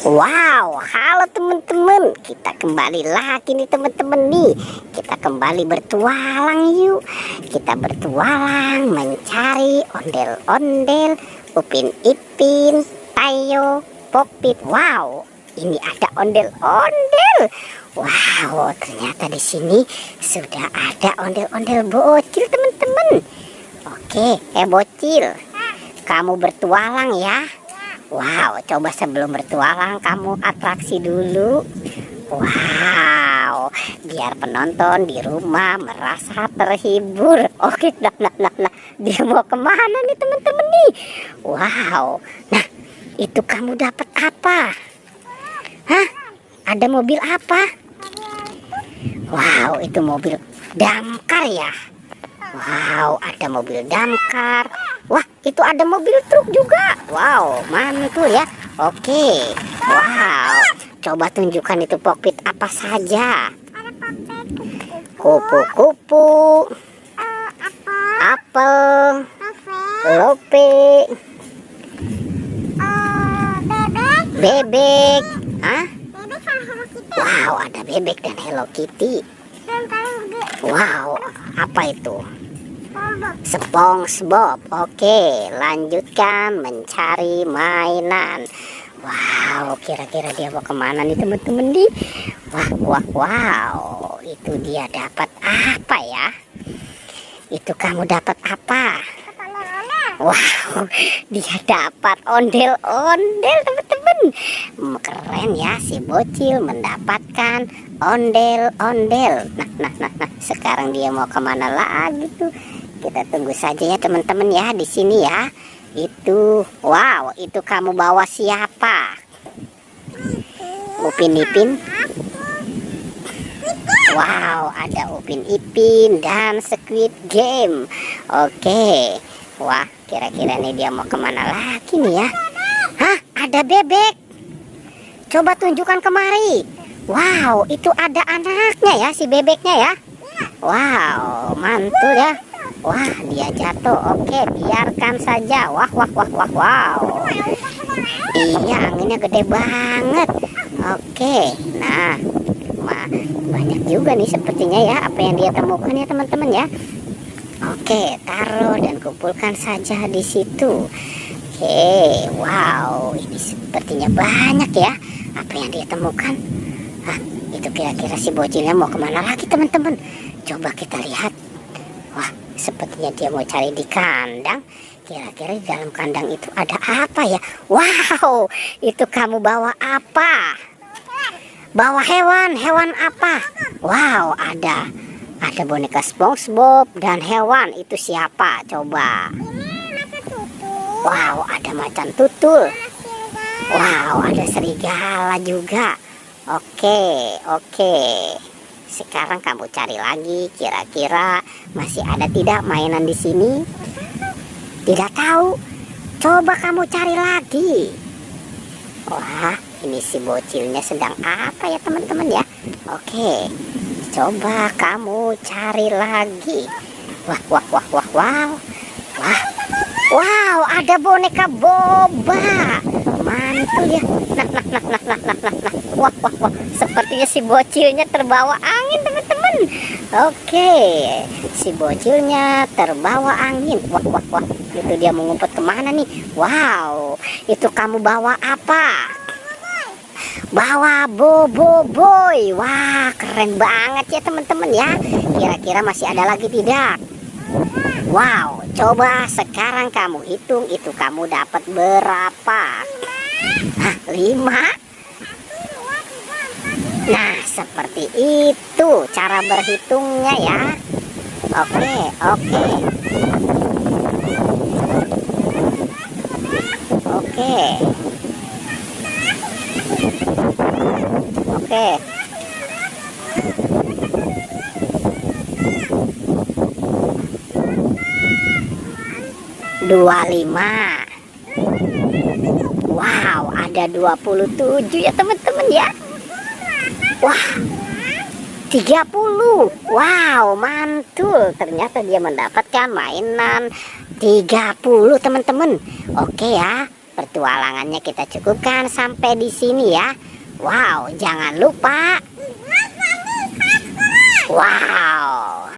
Wow, halo teman-teman. Kita kembali lagi nih teman-teman nih. Kita kembali bertualang yuk. Kita bertualang mencari ondel-ondel, Upin Ipin, Tayo, Popit. Wow, ini ada ondel-ondel. Wow, ternyata di sini sudah ada ondel-ondel bocil teman-teman. Oke, bocil, kamu bertualang ya. Wow, coba sebelum bertualang kamu atraksi dulu. Wow, biar penonton di rumah merasa terhibur. Oke, nah, dia mau kemana nih teman-teman nih? Wow, nah itu kamu dapat apa? Hah? Ada mobil apa? Wow, itu mobil damkar ya. Wow, ada mobil damkar. Wah, itu ada mobil truk juga. Wow, mantul ya. Oke. Wow, coba tunjukkan itu Popit apa saja. Kupu-kupu, apel, lope, bebek. Hah? Wow, ada bebek dan Hello Kitty. Wow, apa itu? SpongeBob. Oke, lanjutkan mencari mainan. Wow, kira-kira dia mau kemana nih teman-teman nih? Wow, itu dia dapat apa ya? Itu kamu dapat apa? Wow, dia dapat ondel-ondel teman-teman. Keren ya, si bocil mendapatkan ondel-ondel. Nah, sekarang dia mau kemana lagi tuh? Kita tunggu saja ya teman-teman ya di sini ya. Itu, wow, itu kamu bawa siapa? Upin Ipin. Wow, ada Upin Ipin dan Squid Game. Oke. Wah, kira-kira nih dia mau kemana lagi nih ya? Hah, ada bebek. Coba tunjukkan kemari. Wow, itu ada anaknya ya, si bebeknya ya. Wow, mantul ya. Wah, dia jatuh. Oke, biarkan saja. Wah. Wow. Iya, anginnya gede banget. Oke, nah, banyak juga nih sepertinya ya apa yang dia temukan ya teman-teman ya. Oke, taruh dan kumpulkan saja di situ. Oke, wow, ini sepertinya banyak ya apa yang dia temukan. Hah, itu kira-kira si bocilnya mau kemana lagi teman-teman? Coba kita lihat. Wah, sepertinya dia mau cari di kandang. Kira-kira di dalam kandang itu ada apa ya? Wow, itu kamu bawa apa? Bawa hewan apa? Wow, ada boneka SpongeBob dan hewan. Itu siapa? Coba. Wow, ada macan tutul. Wow, ada serigala juga. Oke. Sekarang kamu cari lagi, kira-kira masih ada tidak mainan di sini? Tidak tahu. Coba kamu cari lagi. Wah, ini si bocilnya sedang apa ya teman-teman ya? Oke, coba kamu cari lagi. Wow, ada boneka boba. Mantul ya. Nah. Wah. Sepertinya si bocilnya terbawa angin teman-teman. Oke, si bocilnya terbawa angin. Wah. Itu dia mau ngumpet kemana nih? Wow, itu kamu bawa apa? Bawa boboiboy. Wah, keren banget ya teman-teman ya. Kira-kira masih ada lagi tidak? Wow, coba sekarang kamu hitung itu kamu dapat berapa? Hah, 5? Nah, seperti itu cara berhitungnya ya. Oke. Oke. 25. Wow, ada 27 ya teman-teman ya. Wah, 30. Wow, mantul. Ternyata dia mendapatkan mainan 30 teman-teman. Oke ya. Pertualangannya kita cukupkan sampai di sini ya. Wow, jangan lupa. Wow,